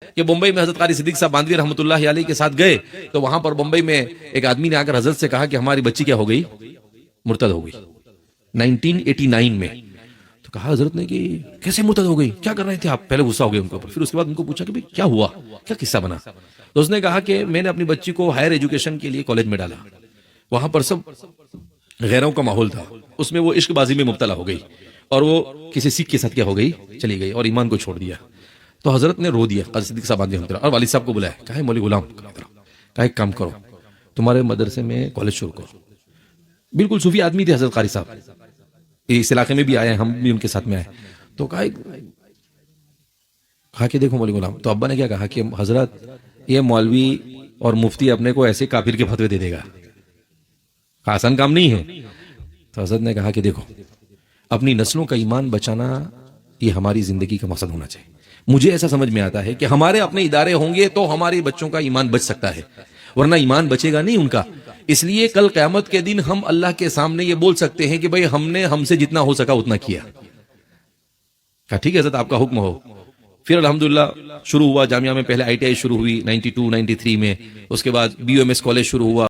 کہ بمبئی میں حضرت قاری صدیق صاحب باندھوی رحمۃ اللہ علیہ کے ساتھ گئے تو وہاں پر بمبئی میں ایک آدمی نے آ کر حضرت سے کہا کہ ہماری بچی کیا ہو گئی؟ مرتد ہو گئی 1989 میں. تو کہا حضرت نے کہ کیسے مرتد ہو گئی، کیا کر رہے تھے آپ؟ پہلے غصہ ہو گئے ان کے اوپر، پھر اس کے بعد ان کو پوچھا کہ بھئی کیا ہوا، کیا قصہ بنا؟ تو اس نے کہا کہ میں نے اپنی بچی کو ہائر ایجوکیشن کے لیے کالج میں ڈالا، وہاں پر سب غیروں کا ماحول تھا، اس میں وہ عشق بازی میں مبتلا ہو گئی اور وہ کسی سکھ کے ساتھ کیا ہو گئی، چلی گئی اور ایمان کو چھوڑ دیا. تو حضرت نے رو دیا قاری صدیق صاحب باندھوی رحمۃ اللہ اور والد صاحب کو بلایا، کہا مولوی غلام، کہا ایک کام کرو، تمہارے مدرسے میں کالج شروع کرو. بالکل صوفی آدمی تھے حضرت قاری صاحب، اس علاقے میں بھی آئے ہیں، ہم بھی ان کے ساتھ میں آئے. تو کہا کہ دیکھو مولوی غلام، تو ابا نے کیا کہا کہ حضرت یہ مولوی اور مفتی اپنے کو ایسے کافر کے فتوے دے دے گا، آسان کام نہیں ہے. تو حضرت نے کہا کہ دیکھو اپنی نسلوں کا ایمان بچانا یہ ہماری زندگی کا مقصد ہونا چاہیے. مجھے ایسا سمجھ میں آتا ہے کہ ہمارے اپنے ادارے ہوں گے تو ہمارے بچوں کا ایمان بچ سکتا ہے، ورنہ ایمان بچے گا نہیں ان کا. اس لیے کل قیامت کے دن ہم اللہ کے سامنے یہ بول سکتے ہیں کہ بھئی ہم نے ہم سے جتنا ہو سکا اتنا کیا. کہا ٹھیک ہے حضرت آپ کا حکم ہو. پھر الحمدللہ شروع ہوا جامعہ میں، پہلے ITI شروع ہوئی 92 93 میں، اس کے بعد BUMS کالج شروع ہوا.